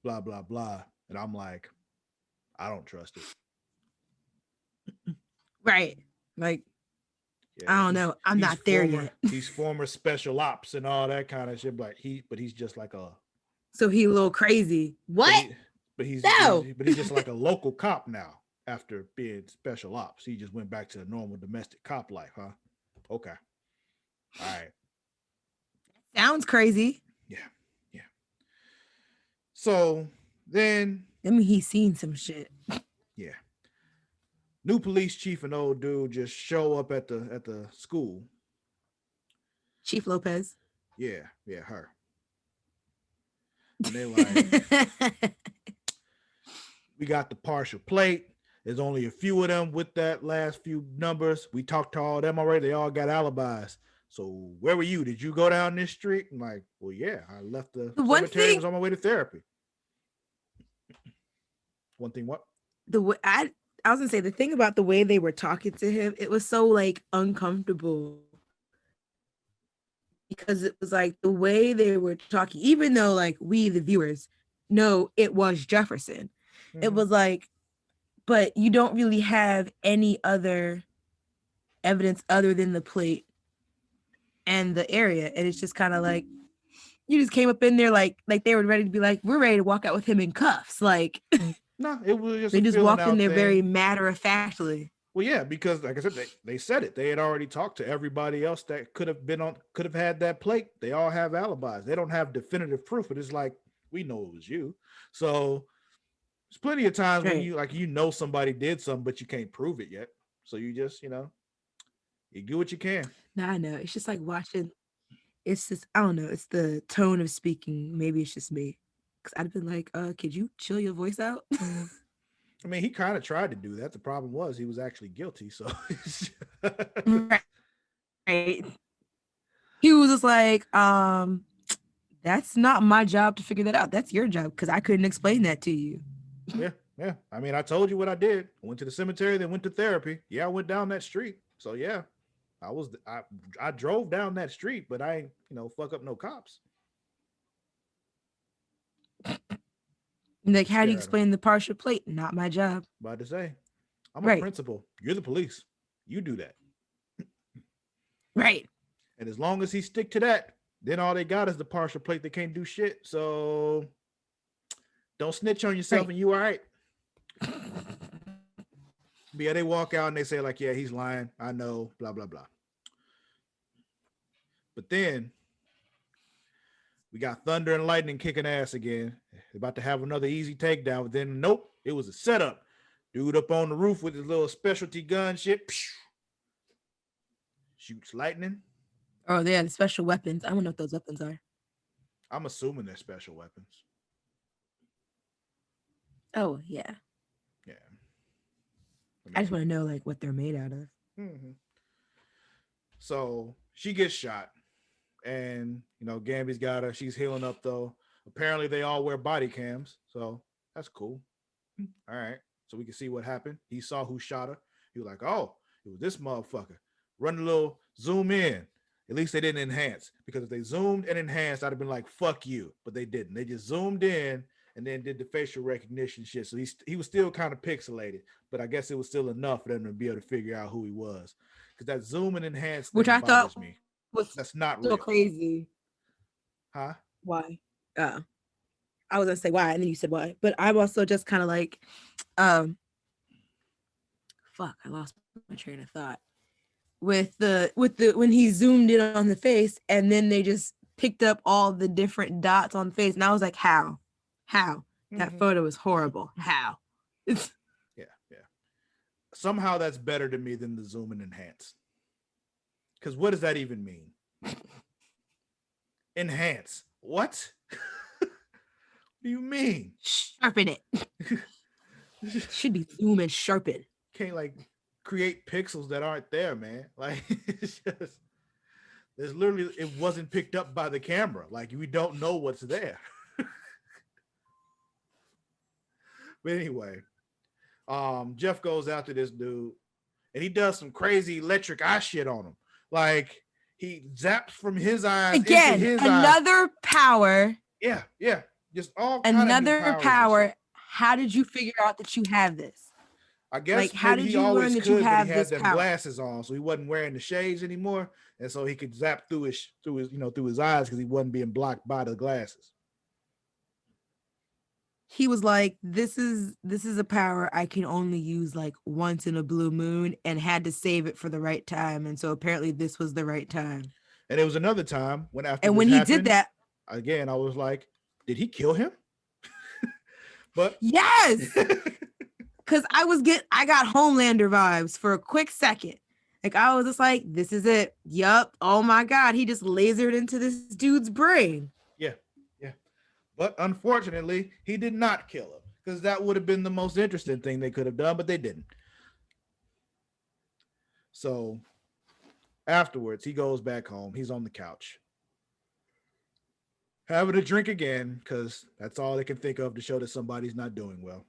Speaker 1: blah blah blah. And I'm like, I don't trust it.
Speaker 2: Right. Like,
Speaker 1: Yeah,
Speaker 2: I don't know. I'm not there yet.
Speaker 1: he's former special ops and all that kind of shit. But he's just like a
Speaker 2: So he a little crazy.
Speaker 1: but
Speaker 2: What?
Speaker 1: he
Speaker 2: No.
Speaker 1: but he's just like a local cop now after being special ops. He just went back to the normal domestic cop life, huh? Okay. All right.
Speaker 2: Sounds crazy.
Speaker 1: Yeah. Yeah. So then
Speaker 2: I mean, he's seen some shit.
Speaker 1: yeah. New police chief and old dude just show up at the school.
Speaker 2: Chief Lopez.
Speaker 1: Yeah, her. And they like, we got the partial plate. There's only a few of them with that last few numbers. We talked to all of them already. They all got alibis. So where were you? Did you go down this street? I'm like, well, yeah, I left the
Speaker 2: The one
Speaker 1: cemetery.
Speaker 2: thing,
Speaker 1: Was on my way to therapy. One thing, what?
Speaker 2: the way I was gonna say the thing about the way they were talking to him, it was so like uncomfortable because it was like the way they were talking, even though like we the viewers know it was Jefferson, it
Speaker 1: Mm-hmm.
Speaker 2: was like, but you don't really have any other evidence other than the plate and the area, and it's just kind of like you just came up in there like they were ready to be like, we're ready to walk out with him in cuffs, like.
Speaker 1: No, it was just
Speaker 2: They
Speaker 1: a
Speaker 2: just
Speaker 1: feeling
Speaker 2: walked in
Speaker 1: out
Speaker 2: there very
Speaker 1: thing.
Speaker 2: matter of factly.
Speaker 1: Well, yeah, because like I said, they said it. They had already talked to everybody else that could have had that plate. They all have alibis. They don't have definitive proof, but it's like we know it was you. So there's plenty of times when
Speaker 2: Right.
Speaker 1: you like somebody did something, but you can't prove it yet. So you just you do what you can.
Speaker 2: No, I know. It's just like watching. It's just I don't know. It's the tone of speaking. Maybe it's just me. Cause I'd been like, could you chill your voice out?
Speaker 1: I mean, he kind of tried to do that. The problem was he was actually guilty. So
Speaker 2: Right. He was just like, that's not my job to figure that out. That's your job because I couldn't explain that to you.
Speaker 1: yeah. I mean, I told you what I did. I went to the cemetery, then went to therapy. Yeah, I went down that street. So yeah, I drove down that street, but I ain't fuck up no cops.
Speaker 2: Like, how do you
Speaker 1: Stare at him.
Speaker 2: explain the partial plate? Not my job.
Speaker 1: About to say, I'm a
Speaker 2: Right.
Speaker 1: principal. You're the police. You do that.
Speaker 2: Right.
Speaker 1: And as long as he stick to that, then all they got is the partial plate. They can't do shit. So don't snitch on yourself,
Speaker 2: Right.
Speaker 1: and you all right. But yeah, they walk out and they say like, yeah, he's lying. I know, blah, blah, blah. But then we got thunder and lightning kicking ass again. They're about to have another easy takedown, but then nope, it was a setup. Dude up on the roof with his little specialty gun shit. Shoots lightning.
Speaker 2: Oh, they had special weapons. I don't know what those weapons are.
Speaker 1: I'm assuming they're special weapons.
Speaker 2: Oh, yeah.
Speaker 1: Yeah.
Speaker 2: I just want to know like what they're made out of.
Speaker 1: Mm-hmm. So she gets shot, and Gambi's got her. She's healing up though. Apparently, they all wear body cams, so that's cool. All right, so we can see what happened. He saw who shot her. He was like, "Oh, it was this motherfucker." Run a little zoom in. At least they didn't enhance, because if they zoomed and enhanced, I'd have been like, "Fuck you," but they didn't. They just zoomed in and then did the facial recognition shit. So he was still kind of pixelated, but I guess it was still enough for them to be able to figure out who he was. Because that zoom and enhance
Speaker 2: Which
Speaker 1: thing
Speaker 2: I thought
Speaker 1: me.
Speaker 2: was
Speaker 1: That's not
Speaker 2: so
Speaker 1: real.
Speaker 2: crazy.
Speaker 1: Huh?
Speaker 2: Why? I was gonna say why, and then you said why. But I'm also just kind of like, fuck, I lost my train of thought. With the when he zoomed in on the face, and then they just picked up all the different dots on the face, and I was like, how? That photo is horrible. How?
Speaker 1: Yeah. Somehow that's better to me than the zoom and enhance. Because what does that even mean? Enhance. What? What do you mean?
Speaker 2: Sharpen it. Should be zoom and sharpen.
Speaker 1: Can't like create pixels that aren't there, man. Like it's just there's literally it wasn't picked up by the camera. Like we don't know what's there. But anyway, Jeff goes after this dude and he does some crazy electric eye shit on him. Like he zaps from his eyes into
Speaker 2: Again,
Speaker 1: his eyes.
Speaker 2: another power.
Speaker 1: Yeah. Just all kind of new
Speaker 2: Another
Speaker 1: powers and
Speaker 2: power.
Speaker 1: shit.
Speaker 2: How did you figure out that you have this?
Speaker 1: I guess
Speaker 2: Like, how
Speaker 1: maybe
Speaker 2: did
Speaker 1: he
Speaker 2: you learn
Speaker 1: always
Speaker 2: that you
Speaker 1: could, but he
Speaker 2: have
Speaker 1: had
Speaker 2: this
Speaker 1: them
Speaker 2: power?
Speaker 1: glasses on, so he wasn't wearing the shades anymore, and so he could zap through his eyes because he wasn't being blocked by the glasses.
Speaker 2: He was like, this is a power I can only use like once in a blue moon, and had to save it for the right time. And so apparently this was the right time.
Speaker 1: And it was another time when after
Speaker 2: And
Speaker 1: this
Speaker 2: when he did
Speaker 1: happened,
Speaker 2: that,
Speaker 1: again, I was like, did he kill him? But
Speaker 2: yes, because I got Homelander vibes for a quick second. Like I was just like, this is it. Yup. Oh my God. He just lasered into this dude's brain.
Speaker 1: yeah. But unfortunately, he did not kill him because that would have been the most interesting thing they could have done, but they didn't. So afterwards, he goes back home. He's on the couch, having a drink again because that's all they can think of to show that somebody's not doing well.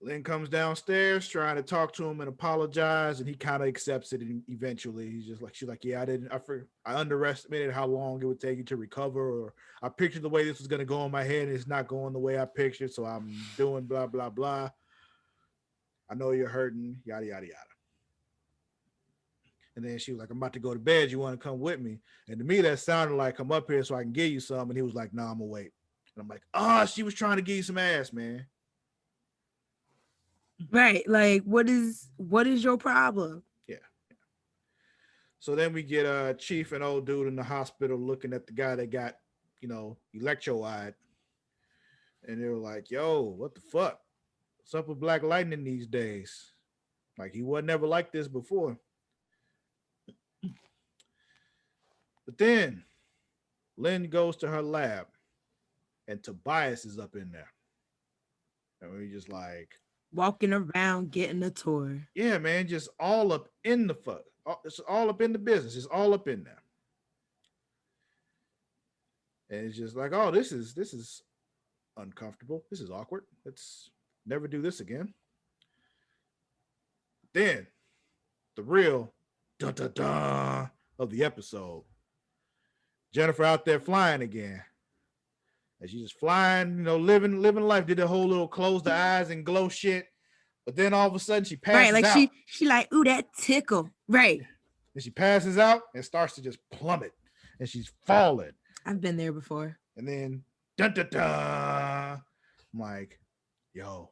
Speaker 1: Lynn comes downstairs trying to talk to him and apologize, and he kind of accepts it. And eventually, she's like, yeah, I underestimated how long it would take you to recover, or I pictured the way this was going to go in my head, and it's not going the way I pictured, so I'm doing blah blah blah. I know you're hurting, yada yada yada. And then she was like, I'm about to go to bed. You want to come with me? And to me, that sounded like, come up here so I can give you some. And he was like, no, I'm gonna wait. And I'm like, she was trying to give you some ass, man.
Speaker 2: Right. Like, what is your problem?
Speaker 1: Yeah. So then we get Chief and old dude in the hospital looking at the guy that got, electro-eyed. And they were like, yo, what the fuck? What's up with Black Lightning these days? Like, he wasn't ever like this before. But then Lynn goes to her lab and Tobias is up in there. And we're just like,
Speaker 2: walking around getting a tour.
Speaker 1: Yeah, man, just all up in the fuck. It's all up in the business. It's all up in there. And it's just like, this is uncomfortable. This is awkward. Let's never do this again. Then the real dun dun dun of the episode. Jennifer out there flying again. And she's just flying, living life. Did the whole little close the eyes and glow shit. But then all of a sudden she passes
Speaker 2: like
Speaker 1: out.
Speaker 2: She like, ooh, that tickle. Right.
Speaker 1: And she passes out and starts to just plummet. And she's falling.
Speaker 2: I've been there before.
Speaker 1: And then dun dun dun. I'm like, yo,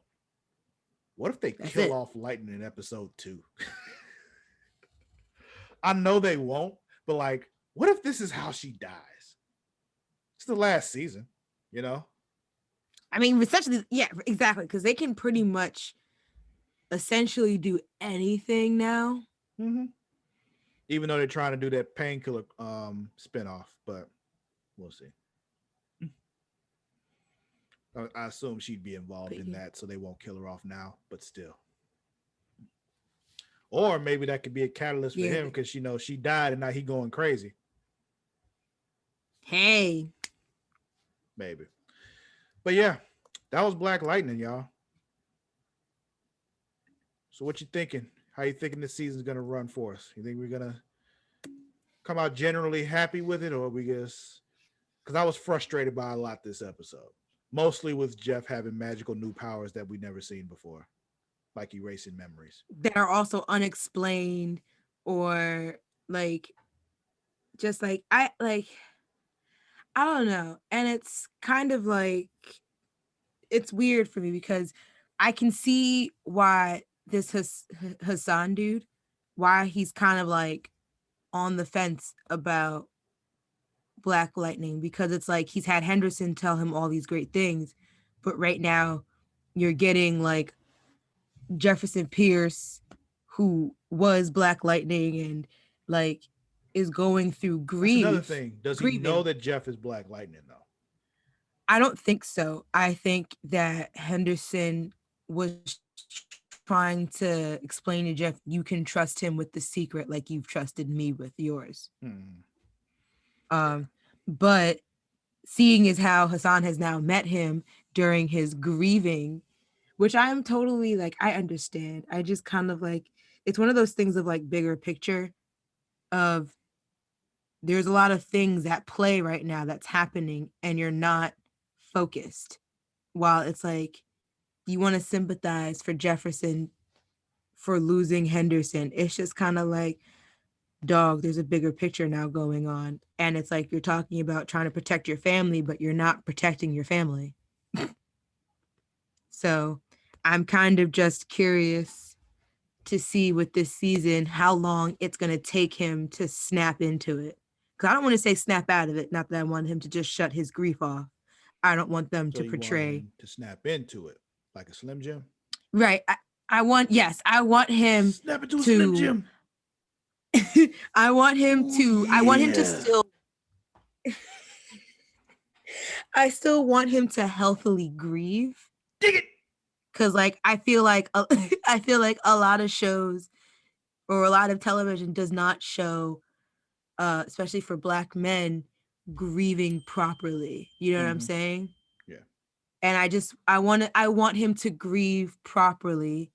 Speaker 1: what if they kill off Lightning in episode 2? I know they won't, but like, what if this is how she dies? It's the last season,
Speaker 2: I mean, essentially, yeah, exactly. Because they can pretty much essentially do anything now.
Speaker 1: Mm-hmm. Even though they're trying to do that painkiller spinoff, but we'll see. I assume she'd be involved in that, so they won't kill her off now, but still. Or maybe that could be a catalyst for him because she died and now he going crazy.
Speaker 2: Hey.
Speaker 1: Maybe. But yeah, that was Black Lightning, y'all. So what you thinking? How you thinking this season's gonna run for us? You think we're gonna come out generally happy with it, or we just because I was frustrated by a lot this episode. Mostly with Jeff having magical new powers that we've never seen before. Like erasing memories.
Speaker 2: That are also unexplained or like just like I don't know. And it's kind of like it's weird for me because I can see why this Hassan dude, why he's kind of like on the fence about Black Lightning, because it's like he's had Henderson tell him all these great things, but right now you're getting like Jefferson Pierce, who was Black Lightning and like is going through grief.
Speaker 1: That's another thing. Does he know that Jeff is Black Lightning though?
Speaker 2: I don't think so. I think that Henderson was trying to explain to Jeff, you can trust him with the secret like you've trusted me with yours. But seeing as how Hassan has now met him during his grieving, which I'm totally like, I understand. I just kind of like, it's one of those things of like bigger picture of there's a lot of things at play right now that's happening and you're not focused. While it's like you want to sympathize for Jefferson for losing Henderson, it's just kind of like, dog, there's a bigger picture now going on. And it's like you're talking about trying to protect your family, but you're not protecting your family. So I'm kind of just curious to see with this season how long it's going to take him to snap into it. Because I don't want to say snap out of it. Not that I want him to just shut his grief off. I don't want them
Speaker 1: So
Speaker 2: to
Speaker 1: you want
Speaker 2: portray.
Speaker 1: him to snap into it like a Slim Jim?
Speaker 2: Right. I want him
Speaker 1: Snap into a Slim
Speaker 2: to,
Speaker 1: Jim.
Speaker 2: I want him to
Speaker 1: Yeah.
Speaker 2: still, I still want him to healthily grieve.
Speaker 1: Dig it.
Speaker 2: Cause like, I feel like, I feel like a lot of shows or a lot of television does not show especially for Black men, grieving properly. You know what I'm saying?
Speaker 1: Yeah.
Speaker 2: And I want him to grieve properly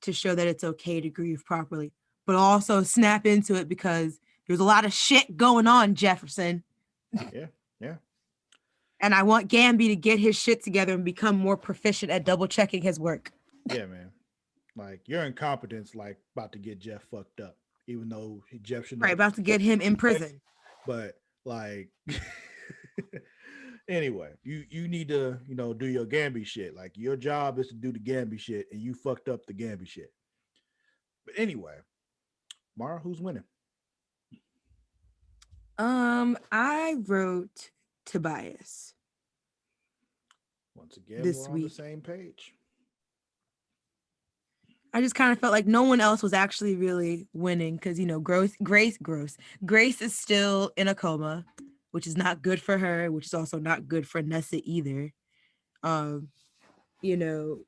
Speaker 2: to show that it's okay to grieve properly, but also snap into it because there's a lot of shit going on, Jefferson.
Speaker 1: Yeah. Yeah.
Speaker 2: And I want Gamby to get his shit together and become more proficient at double checking his work.
Speaker 1: Yeah, man. Like your incompetence, like about to get Jeff fucked up, even though Jeff should
Speaker 2: Right,
Speaker 1: never.
Speaker 2: about to get him in prison.
Speaker 1: But like, anyway, you need to do your Gamby shit. Like your job is to do the Gamby shit, and you fucked up the Gamby shit. But anyway, Mara, who's winning?
Speaker 2: I wrote Tobias
Speaker 1: Once again,
Speaker 2: this
Speaker 1: we're on the
Speaker 2: week.
Speaker 1: same page.
Speaker 2: I just kind of felt like no one else was actually really winning because, Grace is still in a coma, which is not good for her, which is also not good for Nessa either. Um, you know,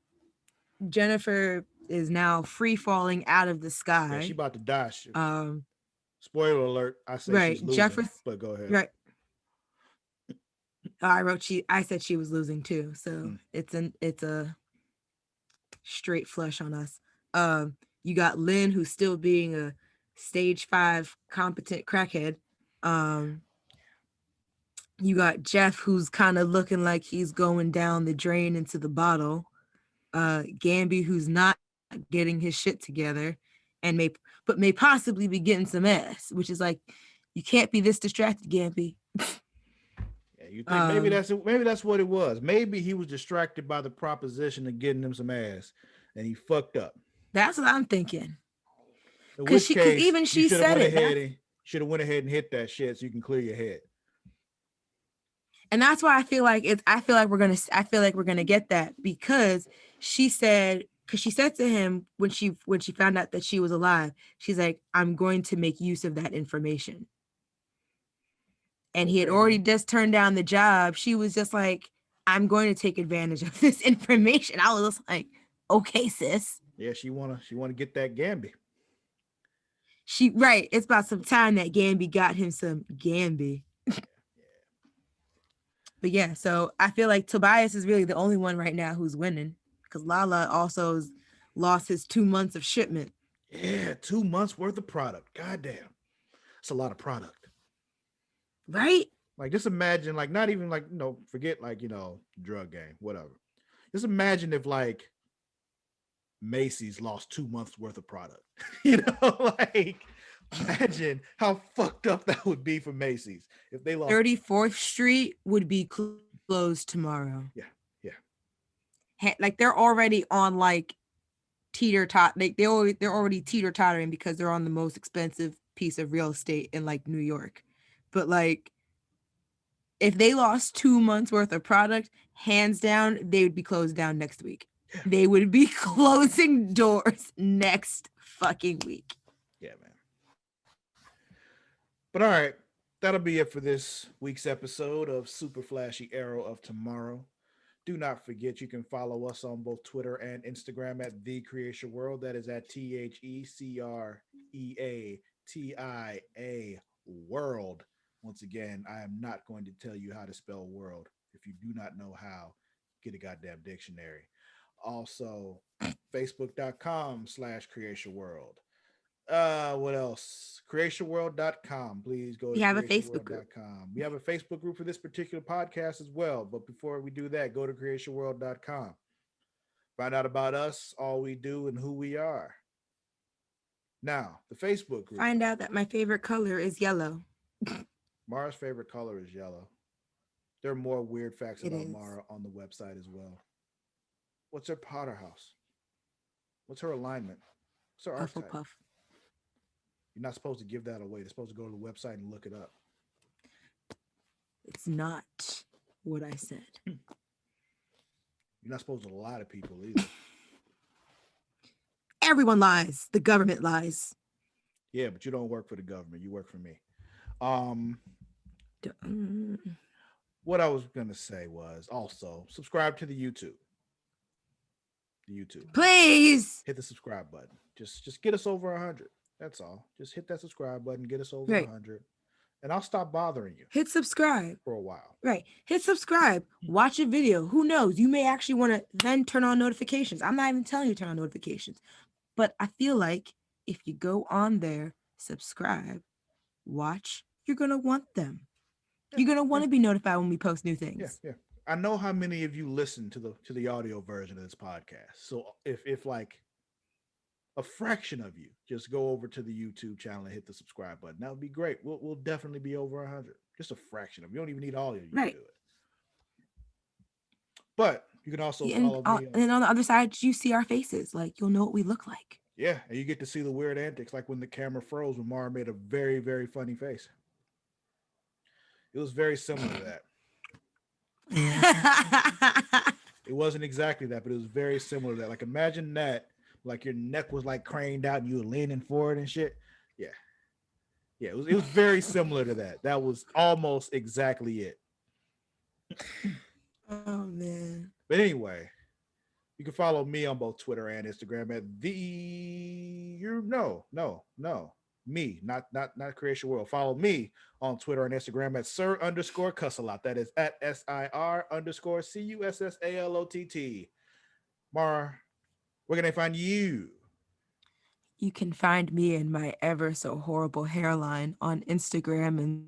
Speaker 2: Jennifer is now free falling out of the
Speaker 1: Yeah, she
Speaker 2: sky.
Speaker 1: about to die.
Speaker 2: Um,
Speaker 1: Spoiler alert, I say she's
Speaker 2: right.
Speaker 1: losing, but go ahead.
Speaker 2: Right. I said she was losing too. So it's a straight flush on us. You got Lynn, who's still being a stage 5 competent crackhead. You got Jeff, who's kind of looking like he's going down the drain into the bottle. Gamby, who's not getting his shit together, and may possibly be getting some ass, which is like, you can't be this distracted, Gamby.
Speaker 1: Yeah, you think maybe that's what it was. Maybe he was distracted by the proposition of getting him some ass, and he fucked up.
Speaker 2: That's what I'm thinking.
Speaker 1: In which case,
Speaker 2: even she
Speaker 1: should have
Speaker 2: said
Speaker 1: went
Speaker 2: it.
Speaker 1: ahead and hit that shit so you can clear your head.
Speaker 2: And that's why I feel like we're gonna get that, because she said to him when she found out that she was alive, she's like, I'm going to make use of that information. And he had already just turned down the job. She was just like, I'm going to take advantage of this information. I was just like, okay, sis.
Speaker 1: Yeah, she wanna get that Gamby.
Speaker 2: It's about some time that Gamby got him some Gamby. But yeah, so I feel like Tobias is really the only one right now who's winning, because Lala also lost his 2 months of shipment.
Speaker 1: Yeah, 2 months worth of product. Goddamn, that's a lot of product,
Speaker 2: right?
Speaker 1: Like, just imagine, like, not even like forget like drug game, whatever. Just imagine if like Macy's lost 2 months worth of product. Like, imagine how fucked up that would be for Macy's if they lost.
Speaker 2: 34th Street would be closed tomorrow.
Speaker 1: Yeah.
Speaker 2: Like, they're already on like teeter-tot. They're already teeter-tottering because they're on the most expensive piece of real estate in like New York. But like, if they lost 2 months worth of product, hands down, they would be closed down next week. Yeah. They would be closing doors next fucking week.
Speaker 1: Yeah, man. But all right, that'll be it for this week's episode of Super Flashy Arrow of Tomorrow. Do not forget you can follow us on both Twitter and Instagram at The Creation World. That is at TheCreatia World. Once again, I am not going to tell you how to spell world. If you do not know how, get a goddamn dictionary. Also, facebook.com/creationworld. What else? Creationworld.com. Please go
Speaker 2: We
Speaker 1: to
Speaker 2: have a Facebook group.
Speaker 1: creationworld.com. We have a Facebook group for this particular podcast as well. But before we do that, go to creationworld.com. Find out about us, all we do, and who we are. Now, the Facebook group.
Speaker 2: Find out that my favorite color is yellow.
Speaker 1: Mara's favorite color is yellow. There are more weird facts
Speaker 2: It
Speaker 1: about
Speaker 2: is.
Speaker 1: Mara on the website as well. What's her Potter house? What's her alignment? What's her archetype?
Speaker 2: Hufflepuff.
Speaker 1: You're not supposed to give that away. You're supposed to go to the website and look it up.
Speaker 2: It's not what I said.
Speaker 1: You're not supposed to lie to people either.
Speaker 2: Everyone lies. The government lies.
Speaker 1: Yeah, but you don't work for the government. You work for me. What I was gonna say was also subscribe to the YouTube.
Speaker 2: Please.
Speaker 1: Hit the subscribe button. Just get us over 100. That's all. Just hit that subscribe button. Get us over
Speaker 2: Right.
Speaker 1: 100, and I'll stop bothering you
Speaker 2: Hit subscribe.
Speaker 1: for a while.
Speaker 2: Right. Hit subscribe. Watch a video. Who knows? You may actually want to then turn on notifications. I'm not even telling you to turn on notifications. But I feel like if you go on there, subscribe, watch, you're going to want them. You're going to want to be notified when we post new things.
Speaker 1: Yeah. I know how many of you listen to the audio version of this podcast. So if like a fraction of you just go over to the YouTube channel and hit the subscribe button, that would be great. We'll definitely be over 100. Just a fraction of you. You don't even need all of you to do it. But you can also follow me.
Speaker 2: And on the other side, you see our faces. Like, you'll know what we look like.
Speaker 1: Yeah, and you get to see the weird antics, like when the camera froze when Mara made a very, very funny face. It was very similar to that. It wasn't exactly that, but it was very similar to that. Like, imagine that, like your neck was like craned out and you were leaning forward and shit. Yeah, it was very similar to that. That was almost exactly it.
Speaker 2: Oh man.
Speaker 1: But anyway, you can follow me on both Twitter and Instagram at me, not Creation World. Follow me on Twitter and Instagram at Sir_Cussalott. That is at SIR_CUSSALOTT. Mara, where can they find you?
Speaker 2: You can find me and my ever so horrible hairline on Instagram and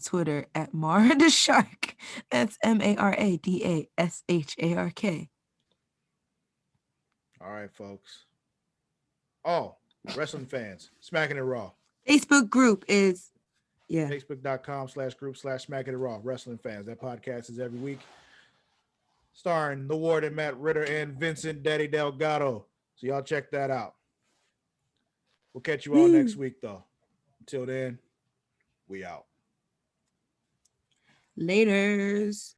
Speaker 2: Twitter at Mara the Shark. That's MARADASHARK.
Speaker 1: All right, folks. Oh, wrestling fans, Smacking It Raw.
Speaker 2: Facebook group is
Speaker 1: Facebook.com/group/Smacking It Raw. Wrestling fans. That podcast is every week. Starring the Warden Matt Ritter and Vincent Daddy Delgado. So y'all check that out. We'll catch you all next week, though. Until then, we out.
Speaker 2: Laters.